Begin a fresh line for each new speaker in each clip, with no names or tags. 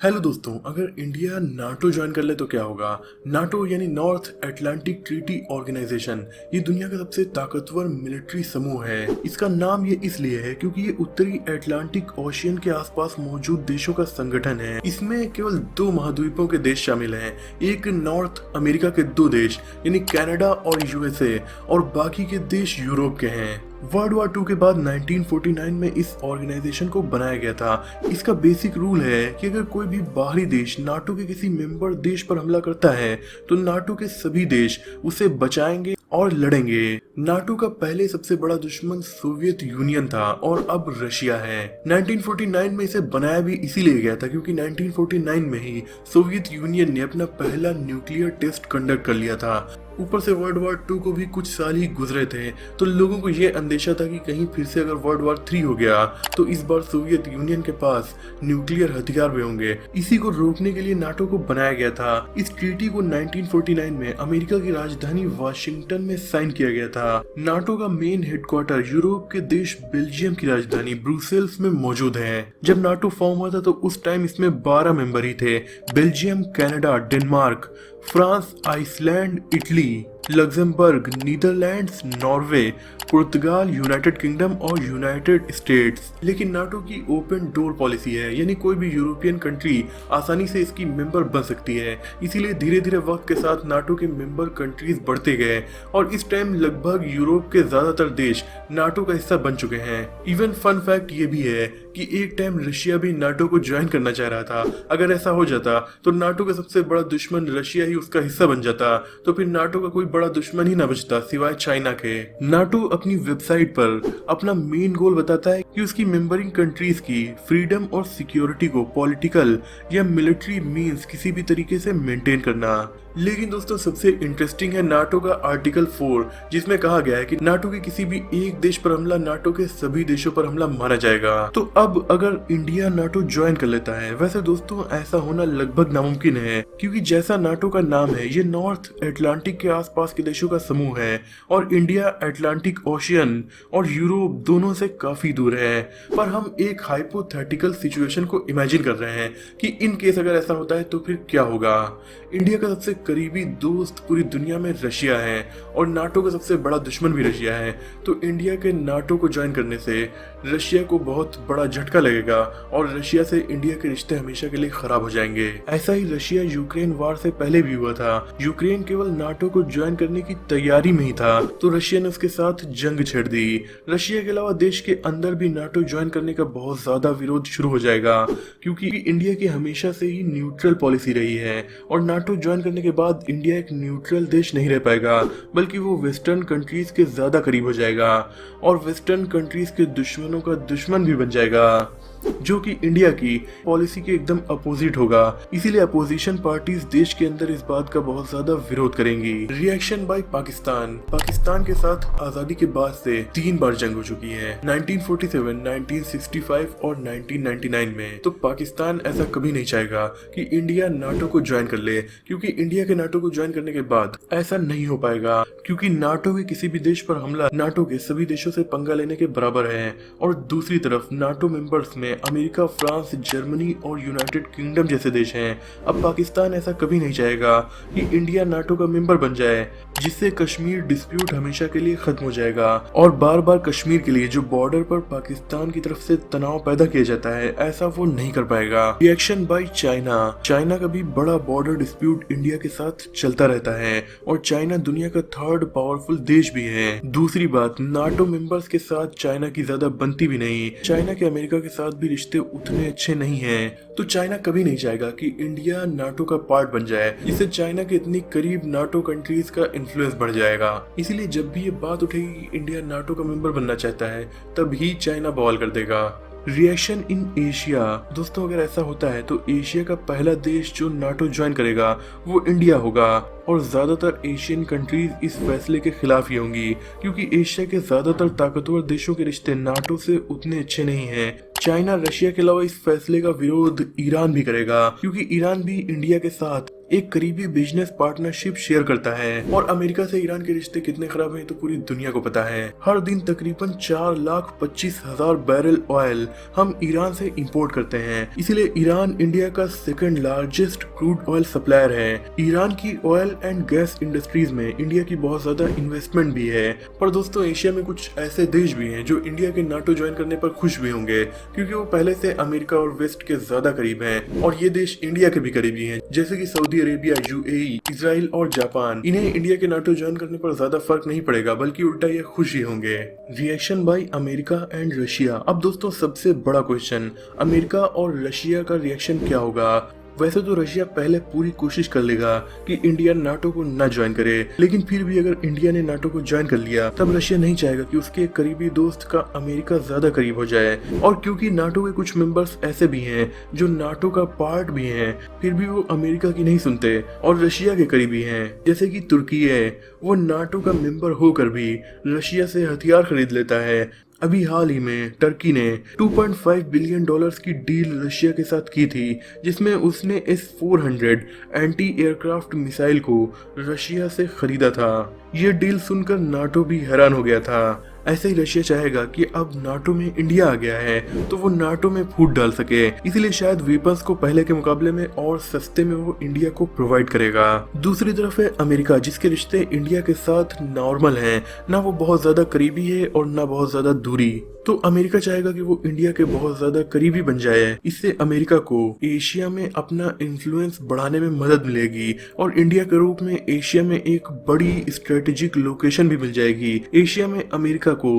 Hello दोस्तों, अगर India NATO join कर ले तो क्या होगा। नाटो यानी नॉर्थ अटलांटिक ट्रीटी ऑर्गेनाइजेशन ये दुनिया का सबसे ताकतवर मिलिट्री समूह है। इसका नाम ये इसलिए है क्योंकि ये उत्तरी अटलांटिक ओशियन के आसपास मौजूद देशों का संगठन है। इसमें केवल 2 महाद्वीपों के देश शामिल हैं, एक नॉर्थ अमेरिका के 2 देश यानी कनाडा और यूएसए और बाकी के देश यूरोप के हैं। वर्ल्ड वॉर 2 के बाद 1949 में इस ऑर्गेनाइजेशन को बनाया गया था। इसका बेसिक रूल है कि अगर कोई भी बाहरी देश नाटो के किसी मेंबर देश पर हमला करता है तो नाटो के सभी देश उसे बचाएंगे और लड़ेंगे। नाटो का पहले सबसे बड़ा दुश्मन सोवियत यूनियन था और अब रशिया है। 1949 में इसे बनाया भी इसीलिए गया था क्योंकि 1949 में ही सोवियत यूनियन ने अपना पहला न्यूक्लियर टेस्ट कंडक्ट कर लिया था। ऊपर से वर्ल्ड वॉर 2 को भी कुछ साल ही गुजरे थे, तो लोगों को ये अंदेशा था कि कहीं फिर से अगर वर्ल्ड वॉर 3 हो गया तो इस बार सोवियत यूनियन के पास न्यूक्लियर हथियार भी होंगे। इसी को रोकने के लिए नाटो को बनाया गया था। इस ट्रीटी को 1949 में अमेरिका की राजधानी वाशिंगटन में साइन किया गया था। नाटो का मेन हेडक्वार्टर यूरोप के देश बेल्जियम की राजधानी ब्रुसेल्स में मौजूद है। जब नाटो फॉर्म हुआ था तो उस टाइम इसमें 12 मेंबर ही थे। Belgium, Canada, Denmark, France, Iceland, Italy, Luxembourg, Netherlands, Norway, Portugal, United Kingdom और यूनाइटेड स्टेट्स। लेकिन नाटो की ओपन डोर पॉलिसी है, यानी कोई भी यूरोपियन कंट्री आसानी से इसकी मेंबर बन सकती है। इसीलिए धीरे धीरे वक्त के साथ नाटो के मेंबर कंट्रीज बढ़ते गए और इस टाइम लगभग यूरोप के ज्यादातर देश नाटो का हिस्सा बन चुके हैं। इवन फन फैक्ट ये भी है कि एक टाइम रशिया भी नाटो को ज्वाइन करना चाह रहा था। अगर ऐसा हो जाता तो नाटो का सबसे बड़ा दुश्मन रशिया ही उसका हिस्सा बन जाता, तो फिर नाटो का कोई बड़ा दुश्मन ही ना बचता सिवाय चाइना के। नाटो अपनी वेबसाइट पर अपना मेन गोल बताता है कि उसकी मेंबरिंग कंट्रीज की फ्रीडम और सिक्योरिटी को पॉलिटिकल या मिलिट्री मींस किसी भी तरीके से मेंटेन करना। लेकिन दोस्तों सबसे इंटरेस्टिंग है नाटो का आर्टिकल 4, जिसमें कहा गया है कि नाटो के किसी भी एक देश पर हमला नाटो के सभी देशों पर हमला माना जाएगा। तो अब अगर इंडिया नाटो ज्वाइन कर लेता है, वैसे दोस्तों ऐसा होना लगभग नामुमकिन है क्योंकि जैसा नाटो का नाम है, ये नॉर्थ अटलांटिक के आसपास के देशों का समूह है और इंडिया अटलांटिक ओशियन और यूरोप दोनों से काफी दूर है। पर हम एक हाइपोथेटिकल सिचुएशन को इमेजिन कर रहे हैं कि इन केस अगर ऐसा होता है तो फिर क्या होगा। इंडिया का सबसे करीबी दोस्त पूरी दुनिया में रशिया है और नाटो का सबसे बड़ा दुश्मन भी रशिया है। तो इंडिया के नाटो को ज्वाइन करने से रशिया को बहुत बड़ा झटका लगेगा और रशिया से इंडिया के रिश्ते हमेशा के लिए खराब हो जाएंगे। ऐसा ही रशिया यूक्रेन वार से पहले भी हुआ था। यूक्रेन केवल नाटो को ज्वाइन करने की तैयारी में ही था तो रशिया ने उसके साथ जंग छेड़ दी। रशिया के अलावा देश के अंदर भी नाटो ज्वाइन करने का बहुत ज्यादा विरोध शुरू हो जाएगा क्योंकि इंडिया की हमेशा से ही न्यूट्रल पॉलिसी रही है और नाटो ज्वाइन करने के बाद इंडिया एक न्यूट्रल देश नहीं रह पाएगा, बल्कि वो वेस्टर्न कंट्रीज के ज्यादा करीब हो जाएगा और वेस्टर्न कंट्रीज के दुश्मनों का दुश्मन भी बन जाएगा, जो कि इंडिया की पॉलिसी के एकदम अपोजिट होगा। इसीलिए अपोजिशन पार्टीज देश के अंदर इस बात का बहुत ज्यादा विरोध करेंगी। Reaction by Pakistan. पाकिस्तान के साथ आजादी के बाद से 3 बार जंग हो चुकी है, 1947, 1965 और 1999 में। तो पाकिस्तान ऐसा कभी नहीं चाहेगा कि इंडिया नाटो को ज्वाइन कर ले, क्योंकि इंडिया के नाटो को ज्वाइन करने के बाद ऐसा नहीं हो पाएगा क्योंकि नाटो के किसी भी देश पर हमला नाटो के सभी देशों से पंगा लेने के बराबर है। और दूसरी तरफ नाटो मेंबर्स में अमेरिका, फ्रांस, जर्मनी और यूनाइटेड किंगडम जैसे देश हैं। अब पाकिस्तान ऐसा कभी नहीं चाहेगा कि इंडिया नाटो का मेंबर बन जाए, जिससे कश्मीर डिस्प्यूट हमेशा के लिए खत्म हो जाएगा और बार बार कश्मीर के लिए जो बॉर्डर पर पाकिस्तान की तरफ से तनाव पैदा किया जाता है, ऐसा वो नहीं कर पाएगा। Reaction by China. चाइना का भी बड़ा बॉर्डर डिस्प्यूट इंडिया के साथ चलता रहता है और चाइना दुनिया का 3rd पावरफुल देश भी है। दूसरी बात, नाटो मेंबर्स के साथ चाइना की ज्यादा बनती भी नहीं। चाइना के अमेरिका के साथ भी रिश्ते उतने अच्छे नहीं हैं, तो चाइना कभी नहीं चाहेगा कि इंडिया नाटो का पार्ट बन जाए, जिससे चाइना के इतनी करीब नाटो कंट्रीज का इन्फ्लुएंस बढ़ जाएगा। इसीलिए जब भी ये बात उठेगी कि इंडिया नाटो का मेंबर बनना चाहता है, तभी चाइना बवाल कर देगा। Reaction in Asia. दोस्तों अगर ऐसा होता है तो एशिया का पहला देश जो नाटो ज्वाइन करेगा वो इंडिया होगा और ज्यादातर एशियन कंट्रीज इस फैसले के खिलाफ ही होंगी क्योंकि एशिया के ज्यादातर ताकतवर देशों के रिश्ते नाटो से उतने अच्छे नहीं हैं। चाइना, रशिया के अलावा इस फैसले का विरोध ईरान भी करेगा क्योंकि ईरान भी इंडिया के साथ एक करीबी बिजनेस पार्टनरशिप शेयर करता है। और अमेरिका से ईरान के रिश्ते कितने खराब हैं तो पूरी दुनिया को पता है। हर दिन तकरीबन 4,25,000 बैरल ऑयल हम ईरान से इंपोर्ट करते हैं। इसीलिए ईरान इंडिया का second largest crude oil supplier है। ईरान की ऑयल एंड गैस इंडस्ट्रीज में इंडिया की बहुत ज्यादा इन्वेस्टमेंट भी है। पर दोस्तों एशिया में कुछ ऐसे देश भी हैं जो इंडिया के नाटो ज्वाइन करने पर खुश भी होंगे, क्योंकि वो पहले से अमेरिका और वेस्ट के ज्यादा करीब हैं। और ये देश इंडिया के भी करीबी हैं, जैसे कि सऊदी अरेबिया, यूएई, इजराइल और जापान। इन्हें इंडिया के नाटो ज्वाइन करने पर ज्यादा फर्क नहीं पड़ेगा, बल्कि उल्टा ये खुशी होंगे। Reaction by America and Russia. अब दोस्तों सबसे बड़ा क्वेश्चन, अमेरिका और रशिया का रिएक्शन क्या होगा। वैसे तो रशिया पहले पूरी कोशिश कर लेगा कि इंडिया नाटो को न ज्वाइन करे, लेकिन फिर भी अगर इंडिया ने नाटो को ज्वाइन कर लिया तब रशिया नहीं चाहेगा कि उसके करीबी दोस्त का अमेरिका ज्यादा करीब हो जाए। और क्योंकि नाटो के कुछ मेंबर्स ऐसे भी हैं जो नाटो का पार्ट भी हैं, फिर भी वो अमेरिका की नहीं सुनते और रशिया के करीबी हैं, जैसे कि तुर्की है। वो नाटो का मेंबर होकर भी रशिया से हथियार खरीद लेता है। अभी हाल ही में टर्की ने 2.5 बिलियन डॉलर्स की डील रशिया के साथ की थी, जिसमें उसने S-400 एंटी एयरक्राफ्ट मिसाइल को रशिया से खरीदा था। ये डील सुनकर नाटो भी हैरान हो गया था। ऐसे ही रशिया चाहेगा कि अब नाटो में इंडिया आ गया है तो वो नाटो में फूट डाल सके, इसीलिए शायद वेपन्स को पहले के मुकाबले में और सस्ते में वो इंडिया को प्रोवाइड करेगा। दूसरी तरफ है अमेरिका, जिसके रिश्ते इंडिया के साथ नॉर्मल हैं, ना वो बहुत ज्यादा करीबी है और ना बहुत ज्यादा दूरी। तो अमेरिका चाहेगा कि वो इंडिया के बहुत ज्यादा करीबी बन जाए। इससे अमेरिका को एशिया में अपना इन्फ्लुएंस बढ़ाने में मदद मिलेगी और इंडिया के रूप में एशिया में एक बड़ी स्ट्रेटेजिक लोकेशन भी मिल जाएगी। एशिया में अमेरिका को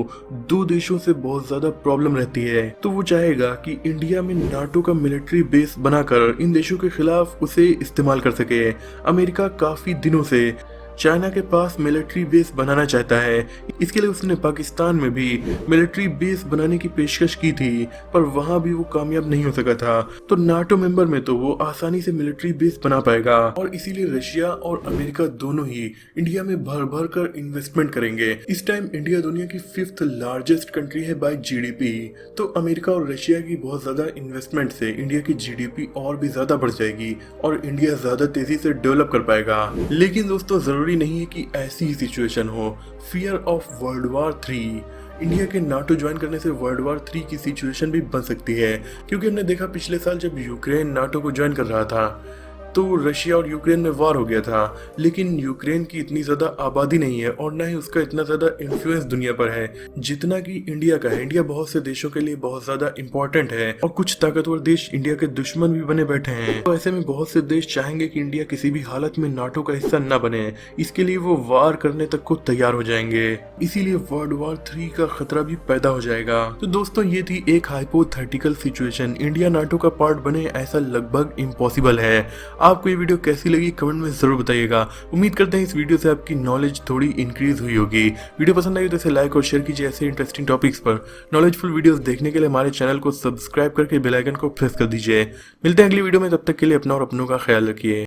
दो देशों से बहुत ज्यादा प्रॉब्लम रहती है, तो वो चाहेगा कि इंडिया में नाटो का मिलिट्री बेस बनाकर इन देशों के खिलाफ उसे इस्तेमाल कर सके। अमेरिका काफी दिनों से चाइना के पास मिलिट्री बेस बनाना चाहता है, इसके लिए उसने पाकिस्तान में भी मिलिट्री बेस बनाने की पेशकश की थी, पर वहां भी वो कामयाब नहीं हो सका था। तो नाटो मेंबर में तो वो आसानी से मिलिट्री बेस बना पाएगा और इसीलिए रशिया और अमेरिका दोनों ही इंडिया में भर भर कर इन्वेस्टमेंट करेंगे। इस टाइम इंडिया दुनिया की 5th लार्जेस्ट कंट्री है बाय जीडीपी, तो अमेरिका और रशिया की बहुत ज्यादा इन्वेस्टमेंट से इंडिया की जीडीपी और भी ज्यादा बढ़ जाएगी और इंडिया ज्यादा तेजी से डेवलप कर पाएगा। लेकिन दोस्तों जरूरी नहीं है कि ऐसी ही सिचुएशन हो। Fear of world war 3, India के नाटो ज्वाइन करने से वर्ल्ड वॉर 3 की सिचुएशन भी बन सकती है, क्योंकि हमने देखा पिछले साल जब यूक्रेन नाटो को ज्वाइन कर रहा था तो रशिया और यूक्रेन में वार हो गया था, लेकिन यूक्रेन की इतनी ज्यादा आबादी नहीं है और ना ही उसका इतना ज्यादा इन्फ्लुएंस दुनिया पर है जितना कि इंडिया का है। इंडिया बहुत से देशों के लिए बहुत ज्यादा इंपॉर्टेंट है और कुछ ताकतवर देश इंडिया के दुश्मन भी बने बैठे हैं। तो ऐसे में बहुत से देश चाहेंगे कि इंडिया किसी भी हालत में नाटो का हिस्सा न बने, इसके लिए वो वार करने तक को तैयार हो जाएंगे। इसीलिए वर्ल्ड वॉर 3 का खतरा भी पैदा हो जाएगा। तो दोस्तों ये थी एक हाइपोथेटिकल सिचुएशन, इंडिया नाटो का पार्ट बने ऐसा लगभग इम्पॉसिबल है। आपको ये वीडियो कैसी लगी कमेंट में जरूर बताइएगा। उम्मीद करते हैं इस वीडियो से आपकी नॉलेज थोड़ी इंक्रीज हुई होगी। वीडियो पसंद आई तो इसे लाइक और शेयर कीजिए। ऐसे इंटरेस्टिंग टॉपिक्स पर नॉलेजफुल वीडियोस देखने के लिए हमारे चैनल को सब्सक्राइब करके बेल आइकन को प्रेस कर दीजिए। मिलते हैं अगली वीडियो में, तब तक के लिए अपना और अपनों का ख्याल रखिए।